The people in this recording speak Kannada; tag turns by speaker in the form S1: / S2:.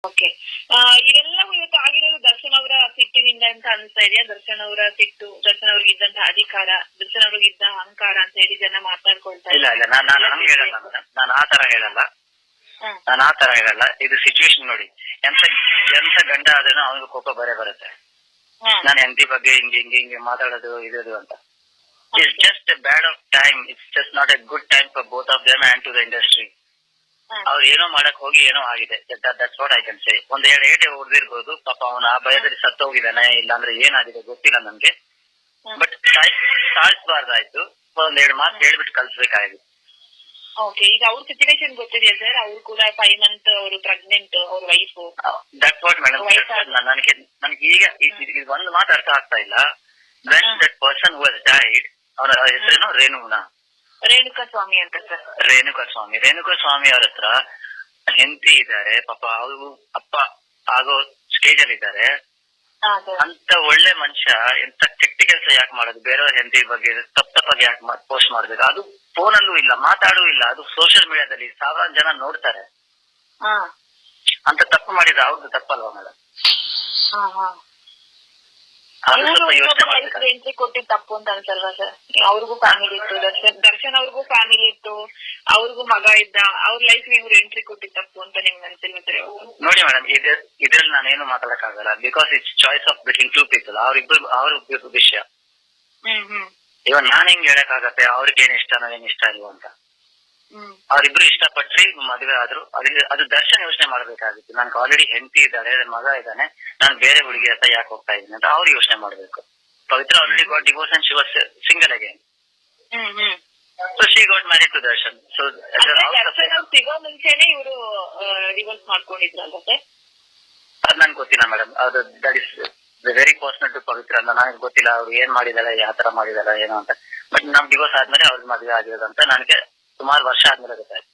S1: ಓಕೆ. ಇದೆಲ್ಲವೂ ಇವತ್ತು ಆಗಿರೋದು ದರ್ಶನ್ ಅವರ ಸಿಟ್ಟಿನಿಂದ ಅಂತ ಅನ್ಸ್ತಾ ಇದೆಯಾ? ದರ್ಶನ್ ಅವರ ಸಿಟ್ಟು, ದರ್ಶನ್ ಅವ್ರಿಗೆ ಇದ್ದಂತ ಅಧಿಕಾರ, ದರ್ಶನ್ ಅವ್ರಿಗೆ ಇದ್ದ ಅಹಂಕಾರ ಅಂತ ಹೇಳಿ ಜನ ಮಾತಾಡ್ಕೊಳ್ತಾ
S2: ಇಲ್ಲ ಇಲ್ಲ, ನಾನು ಹಂಗೆ ಹೇಳಲ್ಲ ಮೇಡಮ್, ನಾನು ಆತರ ಹೇಳಲ್ಲ. ಇದು ಸಿಚುವೇಶನ್ ನೋಡಿ, ಎಂತ ಗಂಡ ಆದ್ರೂ ಅವನಿಗೆ ಕೋಪ ಬರುತ್ತೆ. ನಾನು ಹೆಂಡತಿ ಬಗ್ಗೆ ಹಿಂಗೆ ಮಾತಾಡೋದು ಇದು ಅಂತ. It's just bad of time, it's just not a good time for both of them and to the industry. ಅವ್ರು ಏನೋ ಮಾಡಕ್ ಹೋಗಿ ಏನೋ ಆಗಿದೆ, that's what I can say. ಒಂದ್ ಏಟೆ ಹೊಡೆದಿರ್ಬೋದು, ಪಾಪ ಅವನ ಆ ಭಯದಲ್ಲಿ ಸತ್ತೋಗಿದ್ದಾನೆ, ಇಲ್ಲಾಂದ್ರೆ ಏನಾಗಿದೆ ಗೊತ್ತಿಲ್ಲ ನಮ್ಗೆ. ಬಟ್ ಸಾಯಿಸಬಾರ್ದಾಯ್ತು, ಒಂದೆರಡು ಮಾತು ಹೇಳ್ಬಿಟ್ಟು ಕಲ್ಸ್ಬೇಕಾಗಿತ್ತು.
S1: ಓಕೆ, ಈಗ ಅವ್ರ ಸಿಚುವೇಶನ್ ಗೊತ್ತಿದೆಯಾ ಸರ್? ಅವ್ರು ಕೂಡ 5 months ಅವರು ಪ್ರೆಗ್ನೆಂಟ್, ಅವ್ರ ವೈಫ್.
S2: ದಟ್ಸ್ ವಾಟ್ ಮೇಡಮ್, ನನಗೆ ಈಗ ಒಂದು ಮಾತು ಅರ್ಥ ಆಗ್ತಾ ಇಲ್ಲ. ವೆನ್ ದಟ್ ಪರ್ಸನ್ ಹೂ ಹಸ್ ಡೈಡ್, ಅವನ ಹೆಸರೇನು
S1: ರೇಣುಕಾ ಸ್ವಾಮಿ ಅಂತ ಸರ್.
S2: ರೇಣುಕಾ ಸ್ವಾಮಿ ಅವ್ರ ಹತ್ರ ಹೆಂಡತಿ ಇದ್ದಾರೆ, ಪಾಪ ಅವರು ಅಪ್ಪ ಆಗೋ ಸ್ಟೇಜ್ ಅಲ್ಲಿ ಇದ್ದಾರೆ. ಅಂತ ಒಳ್ಳೆ ಮನುಷ್ಯ ಎಂತ ಕೆಟ್ಟ ಕೆಲಸ ಯಾಕೆ ಮಾಡೋದು? ಬೇರೆಯವ್ರ ಹೆಂಡತಿ ಬಗ್ಗೆ ತಪ್ಪಾಗಿ ಯಾಕೆ ಪೋಸ್ಟ್ ಮಾಡ್ಬೇಕು? ಅದು ಫೋನಲ್ಲೂ ಇಲ್ಲ, ಮಾತಾಡೂ ಇಲ್ಲ, ಅದು ಸೋಷಿಯಲ್ ಮೀಡಿಯಾದಲ್ಲಿ ಸಾವಿರಾರು ಜನ ನೋಡ್ತಾರೆ. ಅಂತ ತಪ್ಪು ಮಾಡಿದ್ರೆ ಅವ್ರದ್ದು ತಪ್ಪಲ್ವಾ ಮೇಡಮ್?
S1: ಎಂಟ್ರಿ ಕೊಟ್ಟಿದ್ ತಪ್ಪು ಅಂತ ಅನ್ಸಲ್ವಾ ಸರ್? ಅವ್ರಿಗೂ ಫ್ಯಾಮಿಲಿ ಇತ್ತು, ದರ್ಶನ್ ಅವ್ರಿಗೂ ಫ್ಯಾಮಿಲಿ ಇತ್ತು, ಅವ್ರಿಗೂ ಮಗ ಇದ್ದ, ಅವ್ರ ಲೈಫ್ ಇವ್ರು ಎಂಟ್ರಿ ಕೊಟ್ಟಿದ್ ತಪ್ಪು ಅಂತ ನಿಮ್ಗೆ ಅನ್ಸಿಲ್ವ ಸರ್?
S2: ನೋಡಿ ಮೇಡಮ್, ಇದ್ರಲ್ಲಿ ನಾನೇನು ಮಾತಾಡಕ್ಕಾಗಲ್ಲ, because it's choice of between 2 people. ಅವ್ರಿಬ್ರು ವಿಷಯ. ಇವಾಗ ನಾನ್ ಹೆಂಗ್ ಹೇಳಕ್ಕಾಗತ್ತೆ ಅವ್ರಿಗೆ ಏನ್ ಇಷ್ಟ ನಾವೇನ್ ಇಷ್ಟ ಇಲ್ವ ಅಂತ? ಅವ್ರಿಬ್ರು ಇಷ್ಟಪಟ್ರಿ ಮದುವೆ ಆದ್ರು, ಅದು ದರ್ಶನ್ ಯೋಚನೆ ಮಾಡ್ಬೇಕಾಗಿತ್ತು. ನನ್ಗೆ ಆಲ್ರೆಡಿ ಹೆಂಡತಿ ಇದ್ದಾಳೆ, ಮಗ ಇದ್ದಾನೆ, ನಾನು ಬೇರೆ ಹುಡುಗಿ ಹತ್ರ ಯಾಕೆ ಹೋಗ್ತಾ ಇದ್ದೀನಿ ಅಂತ ಅವ್ರು ಯೋಚನೆ ಮಾಡ್ಬೇಕು. Pavithra already got divorce and she was single again. So she got married to Darshan. So
S1: ಸಿಗೋ ಮುಂಚೆನೆ ಇವರು ಡಿವೋರ್ಸ್ ಮಾಡ್ಕೊಂಡಿದ್ರಲ್ಲ ಸರ್?
S2: ಅದ್ ನನ್ಗೆ ಗೊತ್ತಿಲ್ಲ ಮೇಡಮ್, ಅದು that is very personal to Pavithra ಅಂತ. ನನಗೆ ಗೊತ್ತಿಲ್ಲ ಅವ್ರು ಏನ್ ಮಾಡಿದಾರೆ, ಯಾವ ತರ ಮಾಡಿದಾರೆ ಏನೋ ಅಂತ. ಬಟ್ ನಮ್ ಡಿವೋರ್ಸ್ ಆದ್ಮೇಲೆ ಅವ್ರಿಗೆ ಮದುವೆ ಆಗಿರೋದಂತ ನನಗೆ ಸುಮಾರು ವರ್ಷ ಆದ್ಮೇಲೆ ಗೊತ್ತಾಯ್ತು.